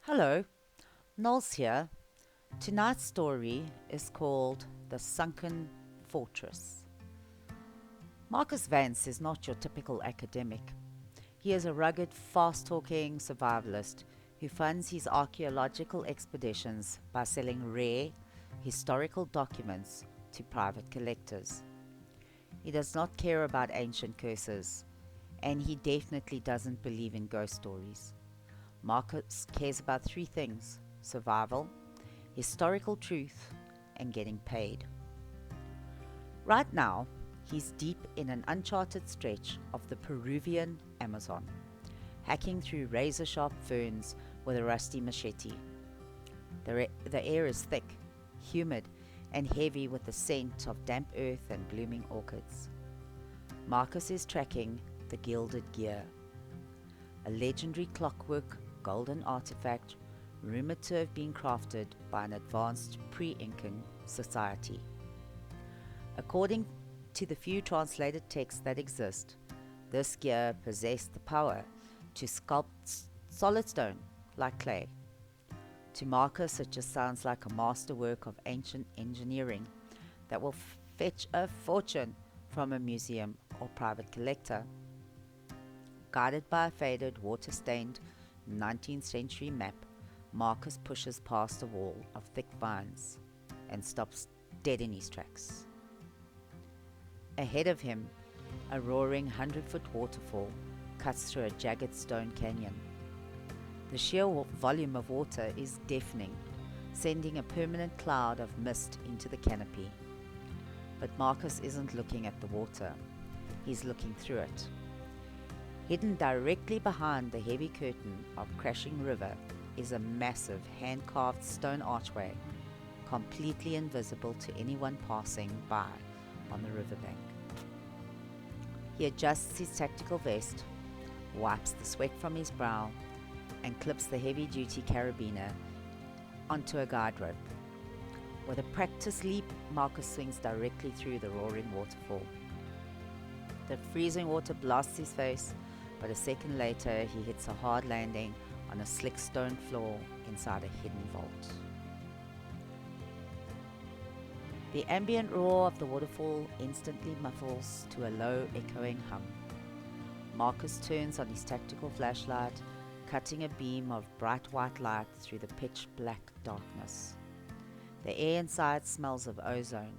Hello, Knowles here. Tonight's story is called The Sunken Fortress. Marcus Vance is not your typical academic. He is a rugged, fast talking survivalist who funds his archaeological expeditions by selling rare, historical documents to private collectors. He does not care about ancient curses, and he definitely doesn't believe in ghost stories. Marcus cares about three things: survival, historical truth, and getting paid. Right now, he's deep in an uncharted stretch of the Peruvian Amazon, hacking through razor sharp ferns with a rusty machete. The air is thick, humid, and heavy with the scent of damp earth and blooming orchids. Marcus is tracking the Gilded Gear, a legendary clockwork golden artifact rumored to have been crafted by an advanced pre-Incan society. According to the few translated texts that exist, this gear possessed the power to sculpt solid stone like clay. To Marcus, it just sounds like a masterwork of ancient engineering that will fetch a fortune from a museum or private collector. Guided by a faded, water-stained 19th century map, Marcus pushes past a wall of thick vines and stops dead in his tracks. Ahead of him, a roaring 100-foot waterfall cuts through a jagged stone canyon. The sheer volume of water is deafening, sending a permanent cloud of mist into the canopy. But Marcus isn't looking at the water, he's looking through it. Hidden directly behind the heavy curtain of crashing river is a massive hand-carved stone archway, completely invisible to anyone passing by on the riverbank. He adjusts his tactical vest, wipes the sweat from his brow, and clips the heavy-duty carabiner onto a guide rope. With a practiced leap, Marcus swings directly through the roaring waterfall. The freezing water blasts his face, but a second later he hits a hard landing on a slick stone floor inside a hidden vault. The ambient roar of the waterfall instantly muffles to a low, echoing hum. Marcus turns on his tactical flashlight, cutting a beam of bright white light through the pitch-black darkness. The air inside smells of ozone,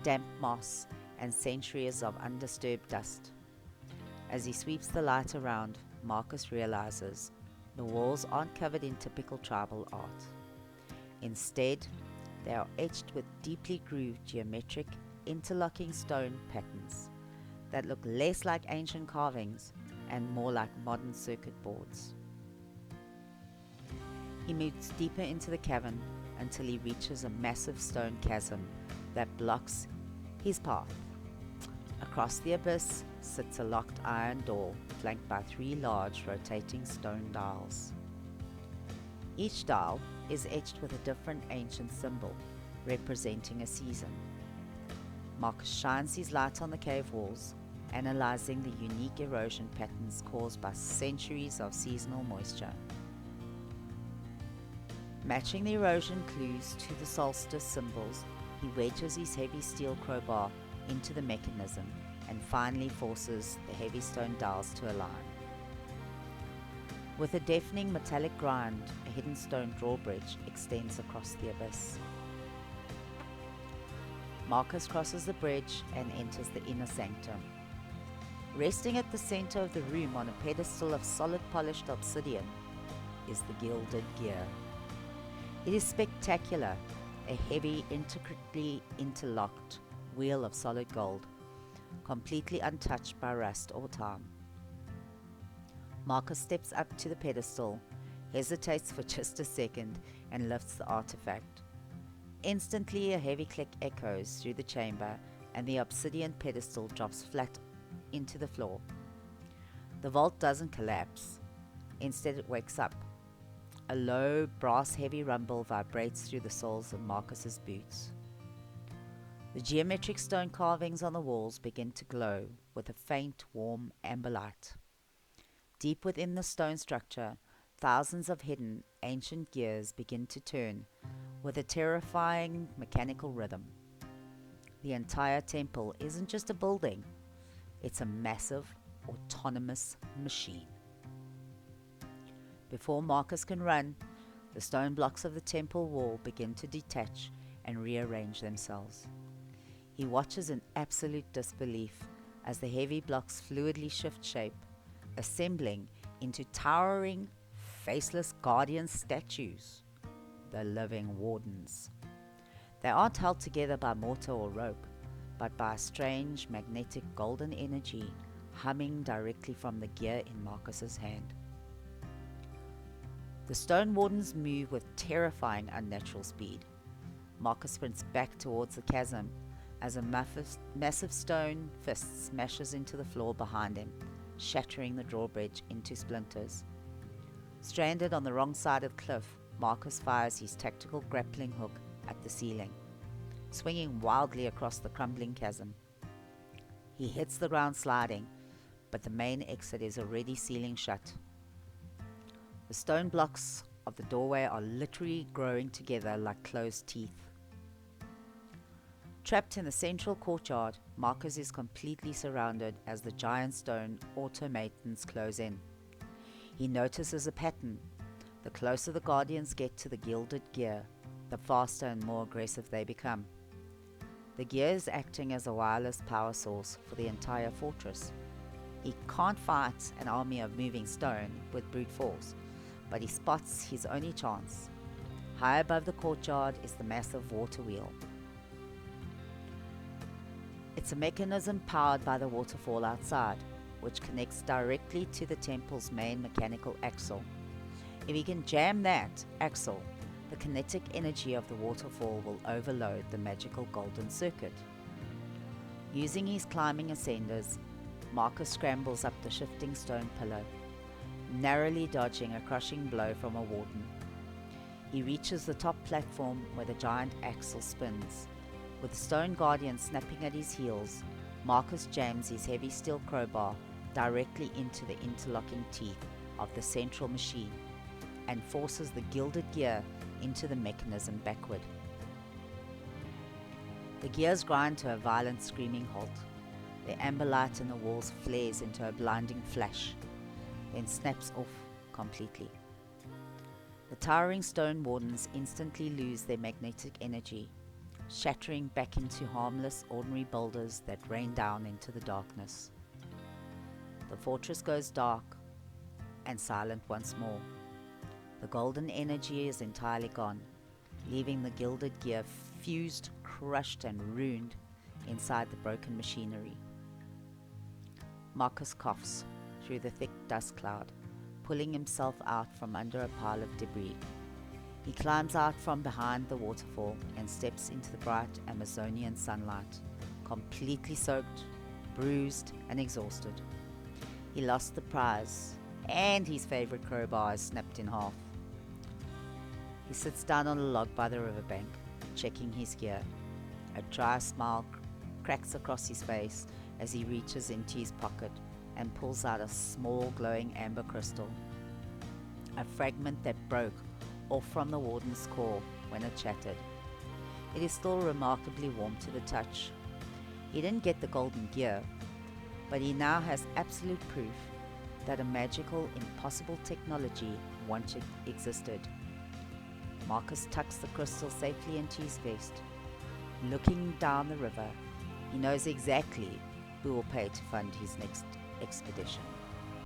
damp moss, and centuries of undisturbed dust. As he sweeps the light around, Marcus realizes the walls aren't covered in typical tribal art. Instead, they are etched with deeply grooved geometric, interlocking stone patterns that look less like ancient carvings and more like modern circuit boards. He moves deeper into the cavern until he reaches a massive stone chasm that blocks his path. Across the abyss sits a locked iron door flanked by three large rotating stone dials. Each dial is etched with a different ancient symbol representing a season. Marcus shines his light on the cave walls, analyzing the unique erosion patterns caused by centuries of seasonal moisture. Matching the erosion clues to the solstice symbols, he wedges his heavy steel crowbar into the mechanism and finally forces the heavy stone dials to align. With a deafening metallic grind, a hidden stone drawbridge extends across the abyss. Marcus crosses the bridge and enters the inner sanctum. Resting at the center of the room on a pedestal of solid polished obsidian is the Gilded Gear. It is spectacular, a heavy, intricately interlocked wheel of solid gold, completely untouched by rust or time. Marcus steps up to the pedestal, hesitates for just a second, and lifts the artifact. Instantly, a heavy click echoes through the chamber, and the obsidian pedestal drops flat into the floor. The vault doesn't collapse. Instead, it wakes up. A low, brass-heavy rumble vibrates through the soles of Marcus's boots. The geometric stone carvings on the walls begin to glow with a faint, warm amber light. Deep within the stone structure, thousands of hidden ancient gears begin to turn with a terrifying mechanical rhythm. The entire temple isn't just a building, it's a massive, autonomous machine. Before Marcus can run, the stone blocks of the temple wall begin to detach and rearrange themselves. He watches in absolute disbelief as the heavy blocks fluidly shift shape, assembling into towering, faceless guardian statues, the living wardens. They aren't held together by mortar or rope, but by a strange magnetic golden energy humming directly from the gear in Marcus's hand. The stone wardens move with terrifying unnatural speed. Marcus sprints back towards the chasm as a massive stone fist smashes into the floor behind him, shattering the drawbridge into splinters. Stranded on the wrong side of the cliff, Marcus fires his tactical grappling hook at the ceiling, swinging wildly across the crumbling chasm. He hits the ground sliding, but the main exit is already sealing shut. The stone blocks of the doorway are literally growing together like closed teeth. Trapped in the central courtyard, Marcus is completely surrounded as the giant stone automatons close in. He notices a pattern. The closer the guardians get to the gilded gear, the faster and more aggressive they become. The gear is acting as a wireless power source for the entire fortress. He can't fight an army of moving stone with brute force, but he spots his only chance. High above the courtyard is the massive water wheel. It's a mechanism powered by the waterfall outside, which connects directly to the temple's main mechanical axle. If he can jam that axle, the kinetic energy of the waterfall will overload the magical golden circuit. Using his climbing ascenders, Marcus scrambles up the shifting stone pillar, narrowly dodging a crushing blow from a warden. He reaches the top platform where the giant axle spins. With the stone guardian snapping at his heels, Marcus jams his heavy steel crowbar directly into the interlocking teeth of the central machine and forces the gilded gear into the mechanism backward. The gears grind to a violent screaming halt. The amber light in the walls flares into a blinding flash, then snaps off completely. The towering stone wardens instantly lose their magnetic energy, shattering back into harmless, ordinary boulders that rain down into the darkness. The fortress goes dark and silent once more. The golden energy is entirely gone, leaving the gilded gear fused, crushed, and ruined inside the broken machinery. Marcus coughs through the thick dust cloud, pulling himself out from under a pile of debris. He climbs out from behind the waterfall and steps into the bright Amazonian sunlight, completely soaked, bruised, and exhausted. He lost the prize, and his favorite crowbar is snapped in half. He sits down on a log by the riverbank, checking his gear. A dry smile cracks across his face as he reaches into his pocket and pulls out a small glowing amber crystal, a fragment that broke off from the warden's core when it shattered. It is still remarkably warm to the touch. He didn't get the golden gear, but he now has absolute proof that a magical, impossible technology once existed. Marcus tucks the crystal safely into his vest. Looking down the river, he knows exactly who will pay to fund his next expedition.